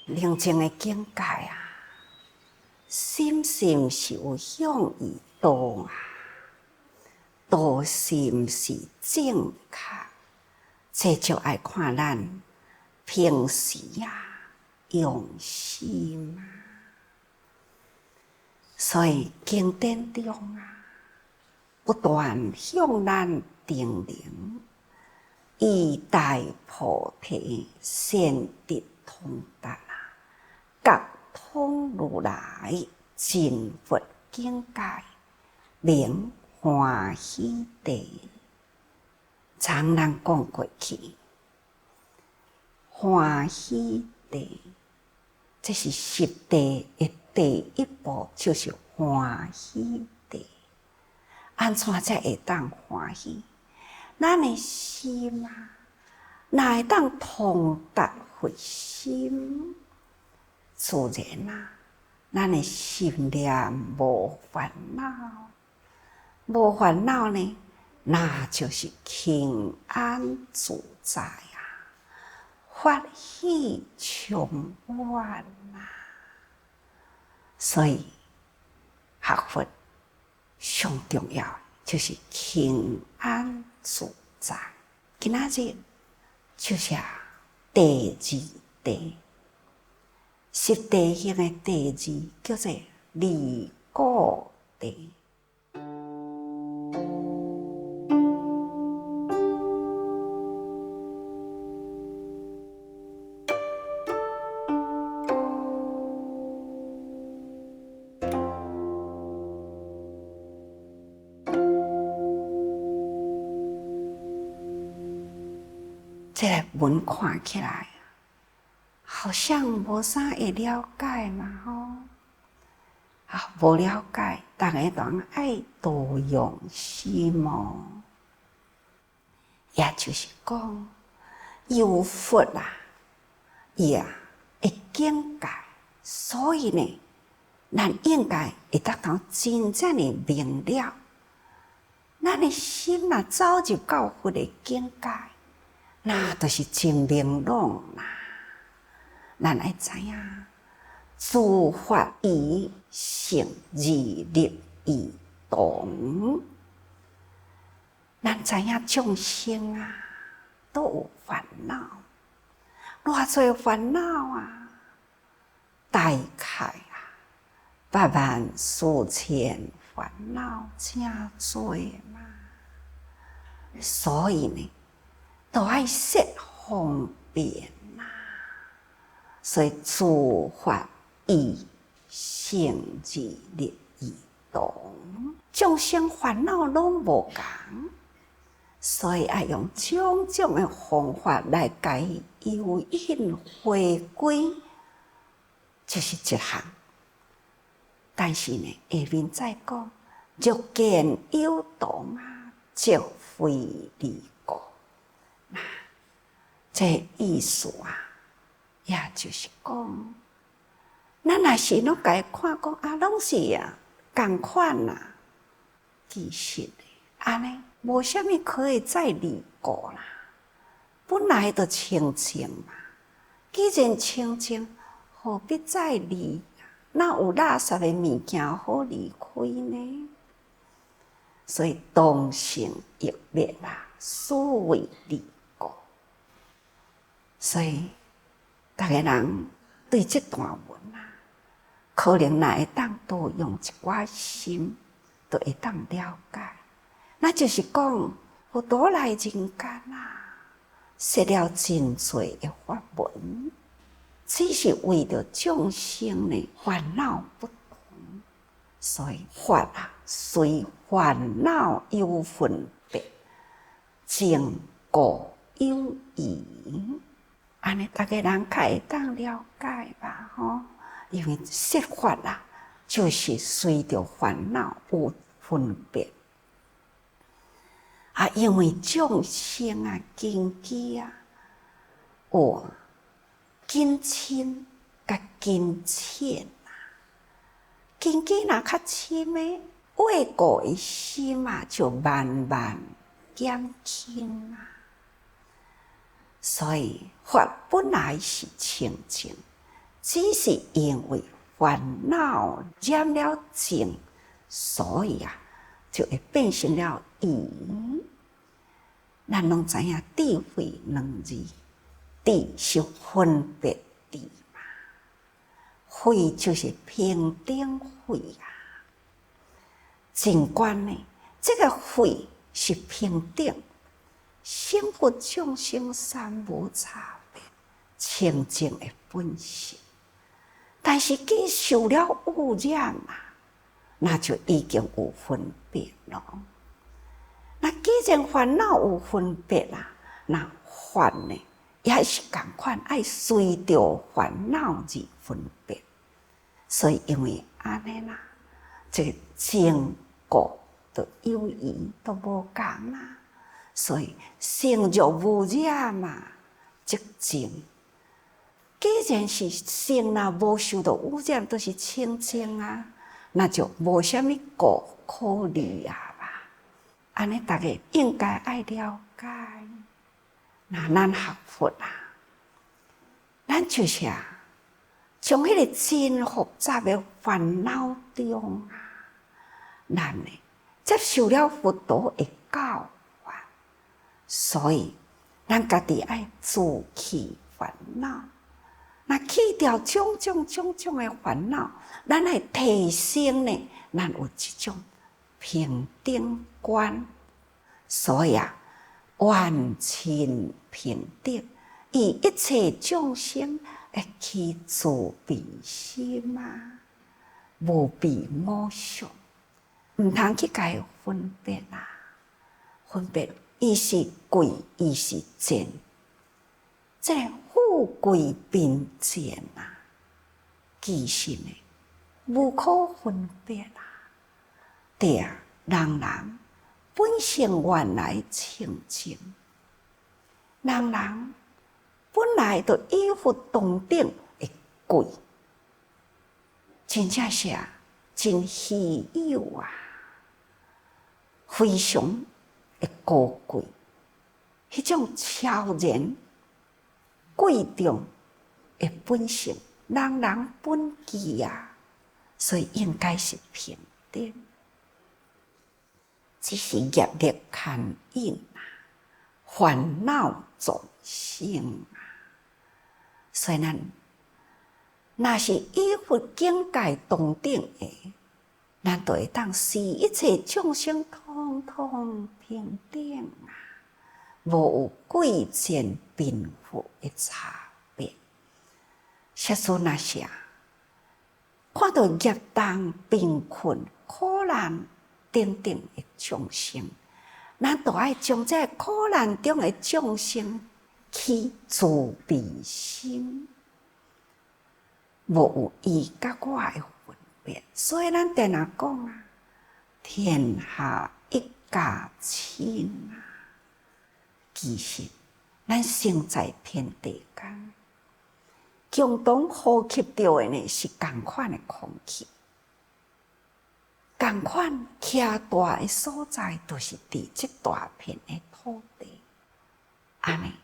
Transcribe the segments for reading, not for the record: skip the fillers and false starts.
宁静的境界啊，心性是有向与道啊，道心是正确，这就爱看咱平时啊用心啊。所以经典中啊，不断向咱叮咛，以大菩提先得通达啊，觉通如来真佛境界，名欢喜地。常人讲过去，欢喜地，这是十地的第一步，就是欢喜地。安怎才会当欢喜？咱的心啊，哪会当通达佛心？自然啊，咱的心念无烦恼，无烦恼呢，那就是轻安自在啊，法喜充满啊。所以学佛上重要就是轻安自在。今仔日就是第二地，十地行的第二叫做离故地。这个文看起来好像无啥会了解嘛无了解，大家都爱多用心哦。也就是讲，有佛啊，伊会境界，所以呢，咱应该会得到真正的明了。咱的心若走入到佛的境界，那就是真明朗啦。咱爱知影，诸法以性而立以动。咱知影众生啊，都有烦恼，偌侪烦恼啊！大概84000烦恼真多嘛，所以呢，都爱设方便呐。所以诸法以性而立以动，众生烦恼拢无共，所以爱用种种的方法来甲伊诱引回归，就是一项。但是呢，下面再讲，若见有动啊，即非离故。这意思啊，也就是讲，咱若是拢甲伊看讲拢是共款啦，其实安尼无啥物可以再离故啦。本来就清净嘛，既然清净，何必再离？哪有垃圾的物件好离开呢？所以当成业灭啦，所谓离故。所以大家人对这段文可能若会当多用一寡心，就会当了解。那就是讲，佛陀来人间说了真多的法文，只是为着众生的烦恼不同，所以法随烦恼有分别，正果有异。安尼大家人较会当了解吧因为说法就是随着烦恼有分别因为众生根基有根深甲根浅根基若较深的，畏过的心就慢慢减轻所以法本来是清净，只是因为烦恼染了净，所以就会变成了疑。咱拢知影智慧两字，智是分别智嘛，慧就是平等慧尽管呢，这个慧是平等，生佛众生三无差别，清净的本性。但是既受了污染那就已经有分别了。那既然烦恼有分别那烦呢，也是同款，爱随着烦恼而分别。所以因为安尼这个正果的有异都无同所以性就无染即净。既然是性无受到污染，都是清净那就无啥物过考虑吧。安尼大家应该爱了解。那咱学佛咱就是从迄个真复杂的烦恼中咱呢接受了佛陀的教法，所以咱家己爱自去烦恼。那去掉种种的烦恼，咱来提升呢，咱有这种平等观。所以完全平等，以一切众生会起慈悲心无比无相，唔通去甲伊分别分别伊是贵，伊是贱，这个富贵贫贱其实呢无可分别对人本性原来清净，人本来就依佛同等会贵，真正是真稀有非常的高贵，迄种超然贵重的本性，人本具所以应该是平等。只是业力牵引烦恼众生所以咱若是依佛境界同等的，咱就会当视一切众生通通平等无有贵贱贫富的差别。实说若是看到业重贫困苦难等等的众生，咱就爱将这苦难中的众生起慈悲心，无有伊甲我的分别。所以咱定讲天下一家亲其实咱生在天地间，共同呼吸到的呢是同款的空气。同款徛大的所在，就是伫这大片的土地。安尼，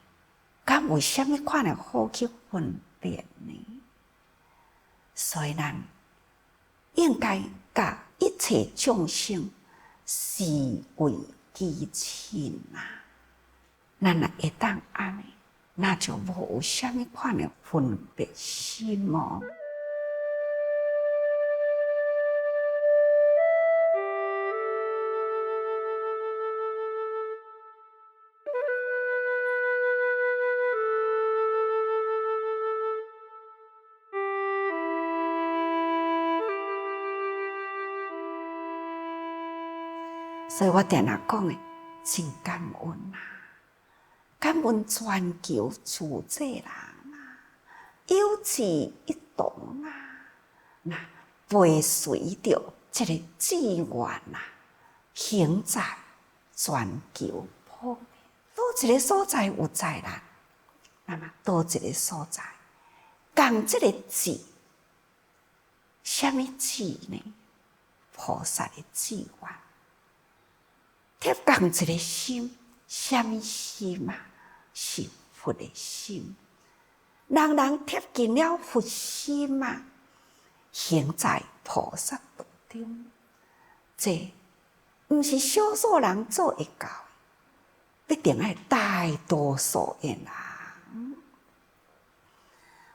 敢有啥物款的好去分辨呢？所以咱应该甲一切众生视为己亲咱若会当安尼，那就无有啥物款的分别心所以我定讲的，真感恩感恩全球自济人有志一同那陪随着这个志愿行在全球普遍。倒一个所在有灾难，那么倒一个所在，讲这个志，什么志呢？菩萨的志愿。贴讲一个心，什么心是佛的心。人人贴近了佛心啊，行在菩萨道中。这毋是少数人做会到，必定爱大多数的人。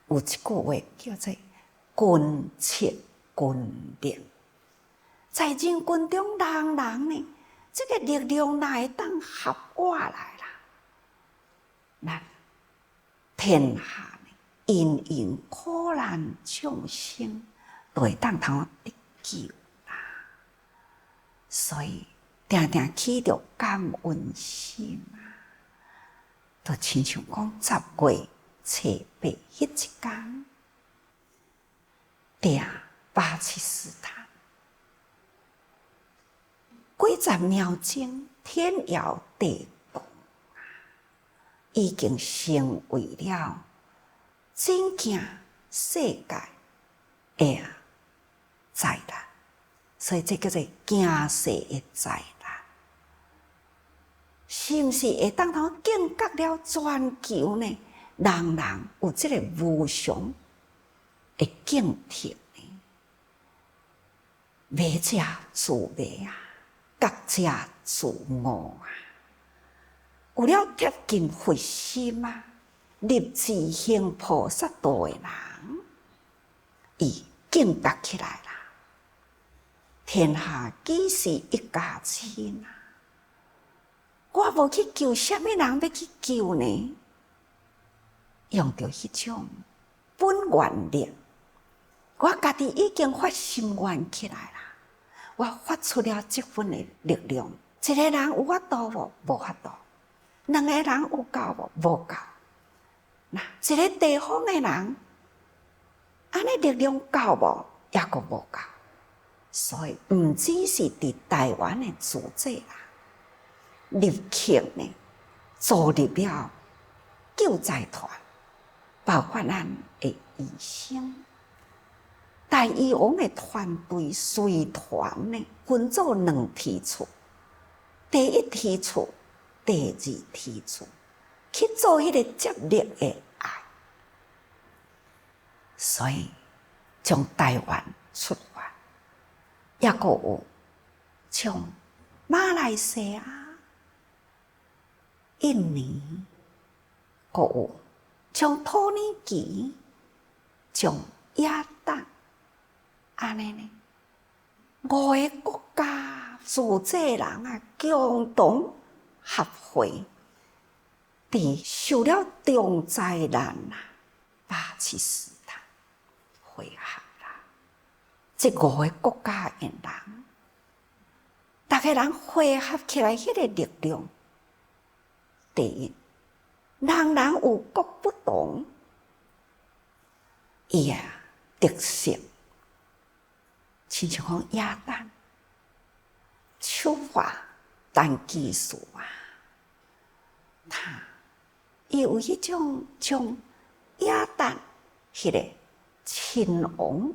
有一句话叫做“君切君令”，在人群中，人人呢，这个力量哪会当合我来啦？咱天下呢，因因苦难众生，都会当通得救啦。所以，定定起着感恩心啊，就亲像讲10月初8迄一天，定巴基斯坦几十秒钟，天摇地动啊，已经成为了真正世界的灾难。所以这叫做惊世的灾难，是毋是会当通警觉了全球呢？人人有这个无常的警惕呢？迷者自迷啊，觉者自悟啊。有了贴近佛心啊，立志行菩萨道的人，伊警觉起来啦。天下几时一家亲啊？我无去救，什么人要去救呢？用着迄种本愿力，我家己已经发心愿起来啦。我发出了这份的力量。一个人有法度无？无法度。两个人有够无？无够。那一个地方的人，安尼力量够无？也阁无够。所以，毋只是伫台湾的组织啦，立刻呢，组立了救灾团，包括咱的医生、大医王的团队随团呢，分做2梯次，第1梯次、第2梯次，去做迄个接力的爱，所以从台湾出发。也阁有从马来西亚、印尼，阁有从土耳其、从约旦，安尼呢，5个国家组织人啊，共同合会，伫受了重灾难啊，巴基斯坦会合。这5个国家的人，大家人汇合起来，迄个力量，第一，人人有各不同，伊啊特色，亲像讲约旦手法、单技术啊，他伊有迄种将约旦迄个亲王。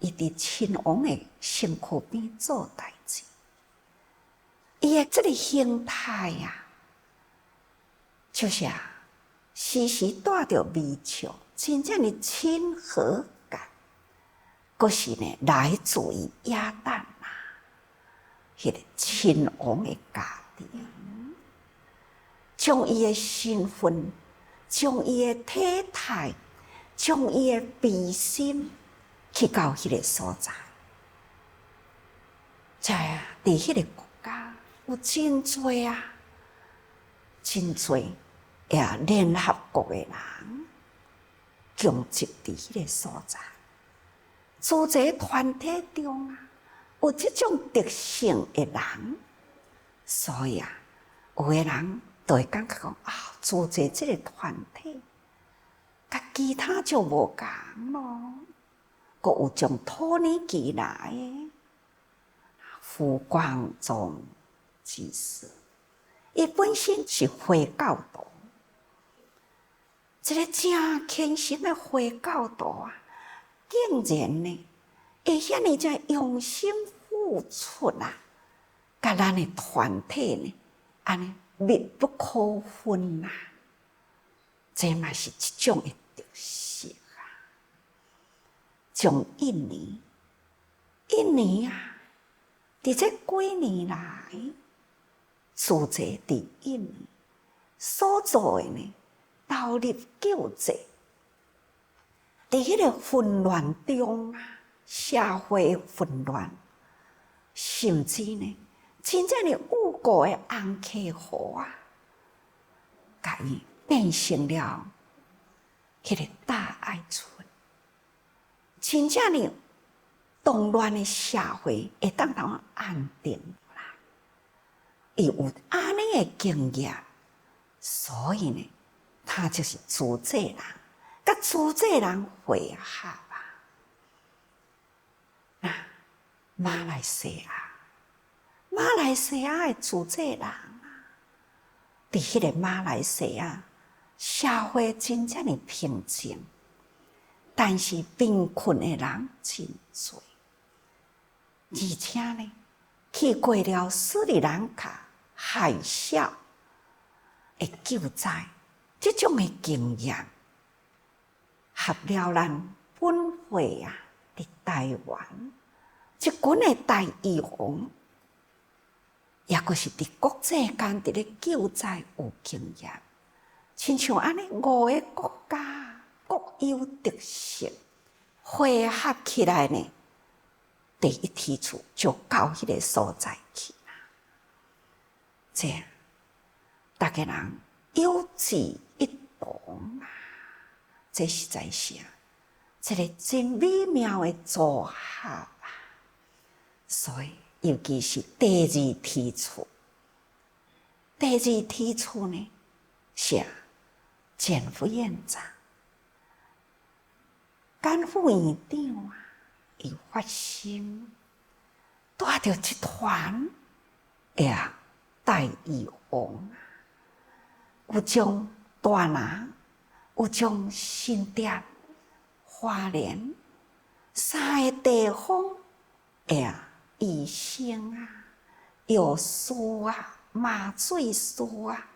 伊伫亲王的身躯边做代志，伊的这个形态啊，就是时时带着微笑，真正的亲和感，佫是呢来自于约旦啊，迄个亲王的家庭，将伊的身份，将伊的体态，将伊的悲心。去到迄个所在，在伫迄个国家有真多啊，真多也联合国的人共集伫迄个所在，组织团体中啊，有这种特性的人，所以有的人就会感觉讲组织这个团体，甲其他就无共咯。佫有从土耳其来的胡光宗居士，伊本身是回教徒，一个真虔诚的回教徒啊，竟然呢，会遐尼种用心付出啊，甲咱的团体呢，安尼密不可分啊，这嘛是一种的得失啊！从印尼啊，伫这几年来，自济伫印尼所做的呢，投入救济，伫迄个混乱中啊，社会混乱，甚至呢，真正的有过的红客户啊，甲伊变成了迄个大爱村，真正的动乱的社会会当头安定来。伊有安尼的经验，所以呢，他就是自济人，甲自济人会合啊。马来西亚的自济人啊，伫迄个马来西亚社会真正的平静，但是贫困的人真多，而且呢，去过了斯里兰卡海啸的救灾，这种的经验，合了咱本会啊，伫台湾，一群的大义工，也阁是伫国际间伫咧救灾有经验，亲像安尼5个国家各有特色，汇合起来呢，第一梯次就到迄个所在去啦。这样，大家人有志一同啊，这实在是一个真美妙的组合啊。所以，尤其是第2梯次，呢是简副院长、简副院长啊，伊发心带着一团大义王啊，有将大拿，有将新店、花莲3个地方医生啊、药师啊、麻醉师啊，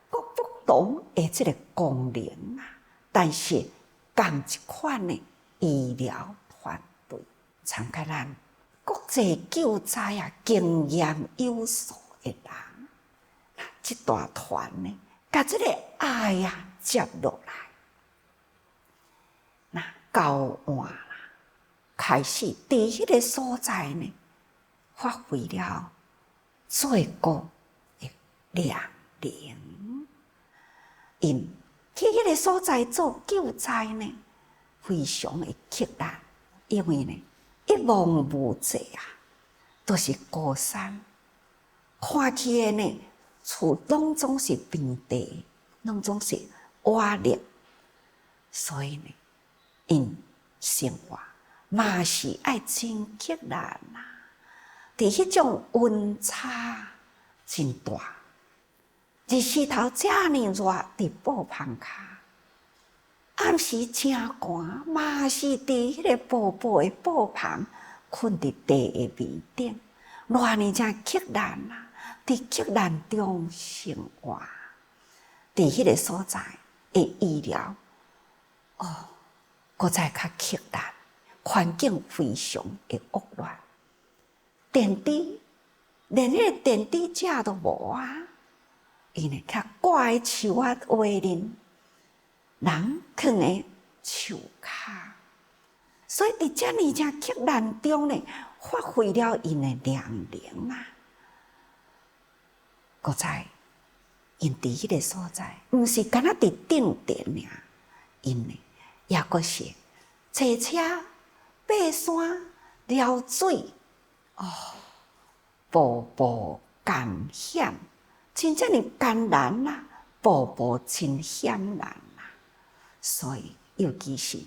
各不同的这个功能啊，但是同一款的医疗团队，参加咱国际救灾啊经验有素的人，这大团呢，把这个爱啊接落来，那交换啦，开始伫迄个所在呢，发挥了最高的亮能。因去迄个所在做救灾呢，非常的困难，因为呢，一望无际啊，都是高山，看起的呢，厝拢总是平地，拢总是瓦砾，所以呢，因生活嘛是爱真困难啊。伫迄种温差真大，日时头遮尔热，伫布棚骹；暗时真寒，嘛是伫迄个薄薄的布棚，困伫地的面顶，偌呢真困难啊！伫困难中生活，伫迄个所在的医疗，搁再较困难，环境非常的恶劣。电梯连迄个电梯架都无啊！伊呢较挂喺树仔话林，人囥喺树骹，所以伫遮尔正困难中呢，发挥了因的亮能啊！搁在因伫迄个所在，毋是干那伫顶点尔，因呢也阁是坐车、爬山、撩水。步步艰险，真正的艰难啊！步步真险难啊！所以，尤其是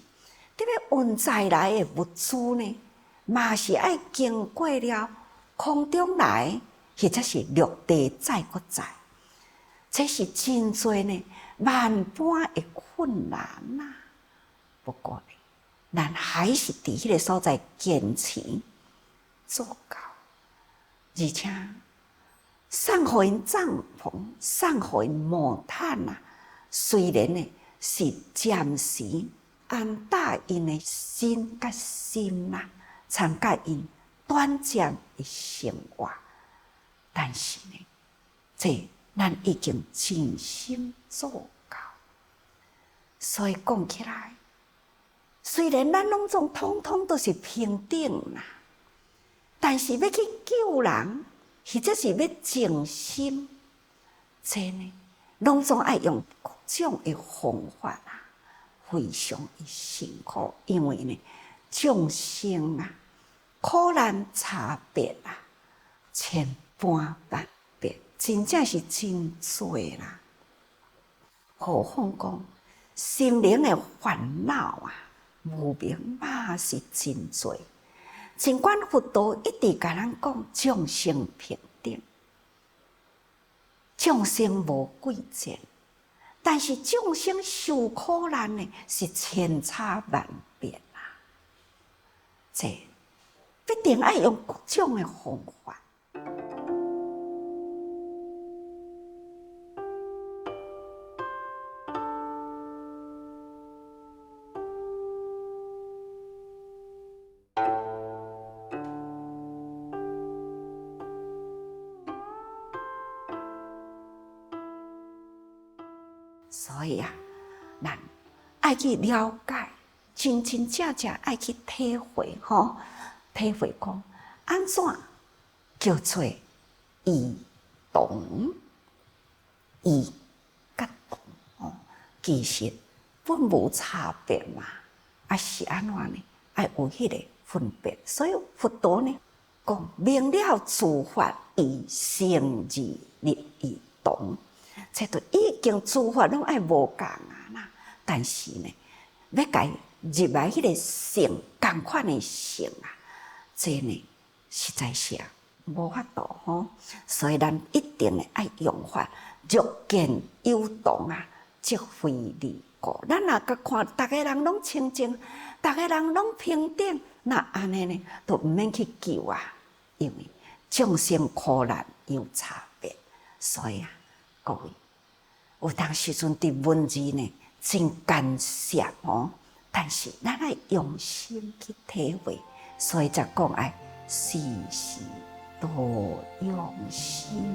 特别运载来的物资呢，嘛是爱经过了空中来，或者是陆地载搁载，这是真多呢万般的困难啊！不过呢，咱还是伫迄个所在坚持做到。而且送互因帐篷，送互因毛毯啊。虽然呢，是暂时安搭因的身甲心啦，参加因短暂的生活。但是呢，这咱已经尽心做到。所以讲起来，虽然咱拢总统统都是平等啦，但是要去救人，或者是要静心，这呢，拢总爱用各种的方法啊，非常的辛苦。因为呢，众生啊，苦难差别啊，千般万别，真正是真多啦。何况讲心灵的烦恼啊，无明嘛是真多。尽管佛陀一直甲咱讲众生平等，众生无贵贱，但是众生受苦难呢是千差万别啊。这必定要用各种的方法。所以啊，咱爱去了解，真真正正爱去体会吼，体会讲安怎叫做异同，异甲同哦，其实本无差别嘛，啊是安怎呢？爱有迄个分别。所以佛陀呢讲明了诸法以圣义立异同。这都已经诸法拢爱无共啊啦，但是呢，要甲入来迄个性共款的性啊，这呢实在是无法度吼。所以咱一定爱用法，若见有同啊，即非离故。咱若甲看，逐个人拢清净，逐个人拢平等，那安尼呢，都毋免去救啊，因为众生苦难有差别，所以啊。各位，有当时阵伫文字呢真干涉哦，但是咱爱用心去体会，所以才讲爱时时多用心。